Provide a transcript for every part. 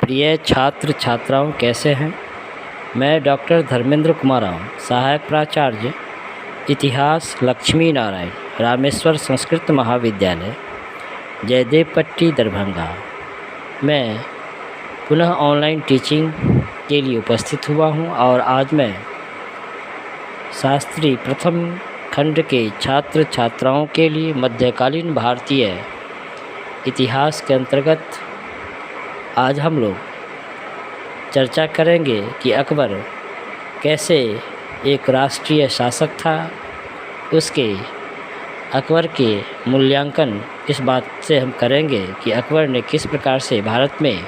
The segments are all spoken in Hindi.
प्रिय छात्र छात्राओं, कैसे हैं। मैं डॉक्टर धर्मेंद्र कुमार हूँ, सहायक प्राचार्य इतिहास लक्ष्मी नारायण रामेश्वर संस्कृत महाविद्यालय जयदेव पट्टी दरभंगा। मैं पुनः ऑनलाइन टीचिंग के लिए उपस्थित हुआ हूँ और आज मैं शास्त्री प्रथम खंड के छात्र छात्राओं के लिए मध्यकालीन भारतीय इतिहास के अंतर्गत आज हम लोग चर्चा करेंगे कि अकबर कैसे एक राष्ट्रीय शासक था। उसके अकबर के मूल्यांकन इस बात से हम करेंगे कि अकबर ने किस प्रकार से भारत में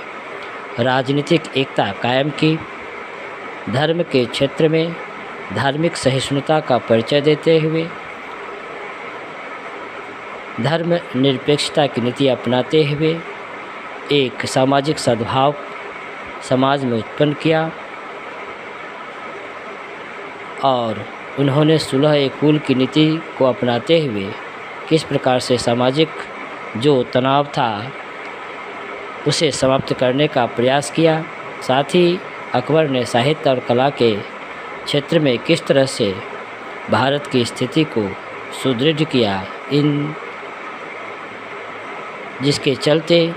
राजनीतिक एकता कायम की, धर्म के क्षेत्र में धार्मिक सहिष्णुता का परिचय देते हुए धर्म निरपेक्षता की नीति अपनाते हुए एक सामाजिक सद्भाव समाज में उत्पन्न किया और उन्होंने सुलह ए कुल की नीति को अपनाते हुए किस प्रकार से सामाजिक जो तनाव था उसे समाप्त करने का प्रयास किया। साथ ही अकबर ने साहित्य और कला के क्षेत्र में किस तरह से भारत की स्थिति को सुदृढ़ किया, इन जिसके चलते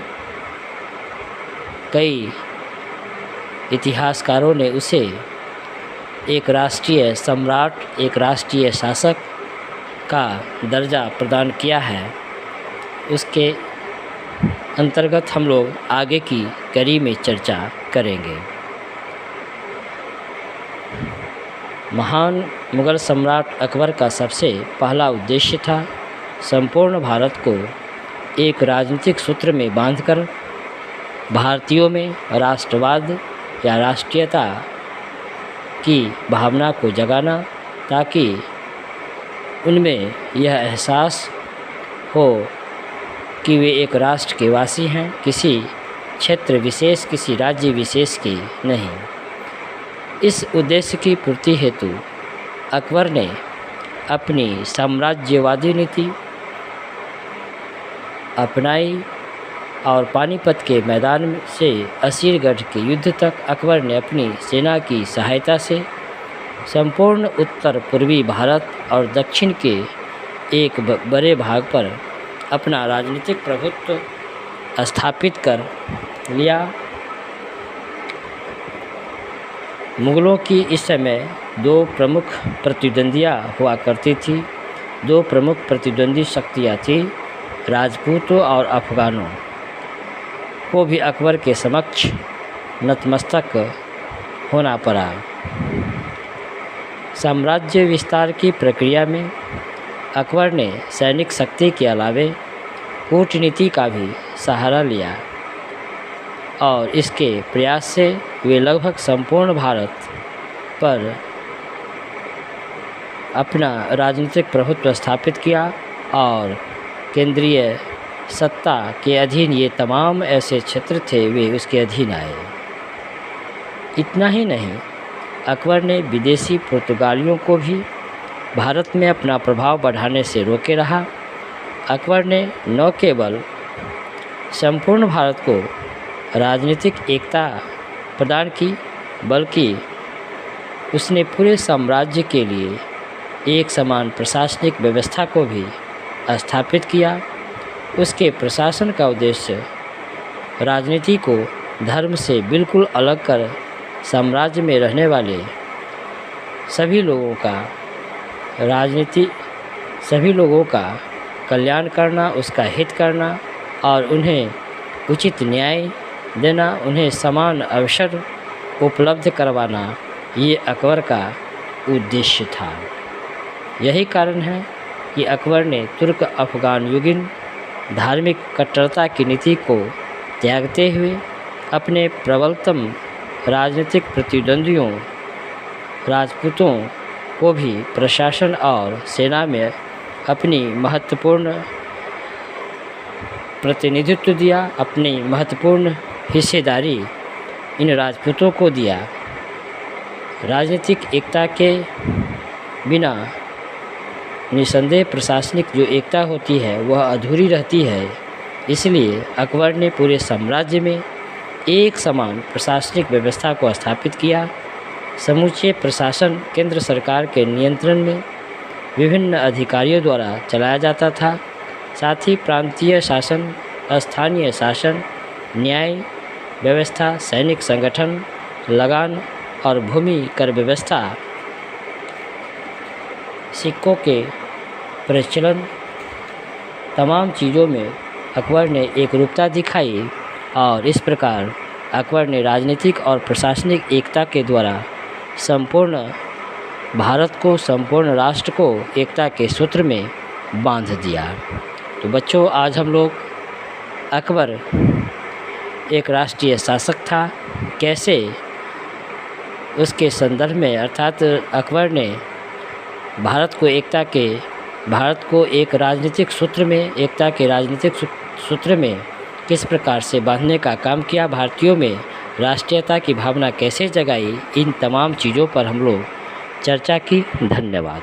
कई इतिहासकारों ने उसे एक राष्ट्रीय सम्राट, एक राष्ट्रीय शासक का दर्जा प्रदान किया है। उसके अंतर्गत हम लोग आगे की कड़ी में चर्चा करेंगे। महान मुग़ल सम्राट अकबर का सबसे पहला उद्देश्य था संपूर्ण भारत को एक राजनीतिक सूत्र में बांधकर भारतीयों में राष्ट्रवाद या राष्ट्रीयता की भावना को जगाना, ताकि उनमें यह एहसास हो कि वे एक राष्ट्र के वासी हैं, किसी क्षेत्र विशेष, किसी राज्य विशेष की नहीं। इस उद्देश्य की पूर्ति हेतु अकबर ने अपनी साम्राज्यवादी नीति अपनाई और पानीपत के मैदान से असीरगढ़ के युद्ध तक अकबर ने अपनी सेना की सहायता से संपूर्ण उत्तर पूर्वी भारत और दक्षिण के एक बड़े भाग पर अपना राजनीतिक प्रभुत्व स्थापित कर लिया। मुग़लों की इस समय दो प्रमुख प्रतिद्वंदियाँ हुआ करती थी। दो प्रमुख प्रतिद्वंदी शक्तियाँ थीं, राजपूतों और अफ़गानों को भी अकबर के समक्ष नतमस्तक होना पड़ा। साम्राज्य विस्तार की प्रक्रिया में अकबर ने सैनिक शक्ति के अलावे कूटनीति का भी सहारा लिया और इसके प्रयास से वे लगभग संपूर्ण भारत पर अपना राजनीतिक प्रभुत्व स्थापित किया और केंद्रीय सत्ता के अधीन ये तमाम ऐसे क्षेत्र थे वे उसके अधीन आए। इतना ही नहीं, अकबर ने विदेशी पुर्तगालियों को भी भारत में अपना प्रभाव बढ़ाने से रोके रहा। अकबर ने न केवल संपूर्ण भारत को राजनीतिक एकता प्रदान की, बल्कि उसने पूरे साम्राज्य के लिए एक समान प्रशासनिक व्यवस्था को भी स्थापित किया। उसके प्रशासन का उद्देश्य राजनीति को धर्म से बिल्कुल अलग कर साम्राज्य में रहने वाले सभी लोगों का कल्याण करना, उसका हित करना और उन्हें उचित न्याय देना, उन्हें समान अवसर उपलब्ध करवाना, ये अकबर का उद्देश्य था। यही कारण है कि अकबर ने तुर्क अफ़गान युगीन धार्मिक कट्टरता की नीति को त्यागते हुए अपने प्रबलतम राजनीतिक प्रतिद्वंदियों राजपूतों को भी प्रशासन और सेना में अपनी महत्वपूर्ण प्रतिनिधित्व दिया, अपनी महत्वपूर्ण हिस्सेदारी इन राजपूतों को दिया। राजनीतिक एकता के बिना निसंदेह प्रशासनिक जो एकता होती है वह अधूरी रहती है। इसलिए अकबर ने पूरे साम्राज्य में एक समान प्रशासनिक व्यवस्था को स्थापित किया। समूचे प्रशासन केंद्र सरकार के नियंत्रण में विभिन्न अधिकारियों द्वारा चलाया जाता था। साथ ही प्रांतीय शासन, स्थानीय शासन, न्याय व्यवस्था, सैनिक संगठन, लगान और भूमि कर व्यवस्था, सिक्कों के प्रचलन, तमाम चीज़ों में अकबर ने एकरूपता दिखाई और इस प्रकार अकबर ने राजनीतिक और प्रशासनिक एकता के द्वारा संपूर्ण भारत को, संपूर्ण राष्ट्र को एकता के सूत्र में बांध दिया। तो बच्चों, आज हम लोग अकबर एक राष्ट्रीय शासक था, कैसे उसके संदर्भ में अर्थात अकबर ने भारत को एक राजनीतिक सूत्र में, एकता के राजनीतिक सूत्र में किस प्रकार से बांधने का काम किया, भारतीयों में राष्ट्रीयता की भावना कैसे जगाई, इन तमाम चीज़ों पर हम लोग चर्चा की। धन्यवाद।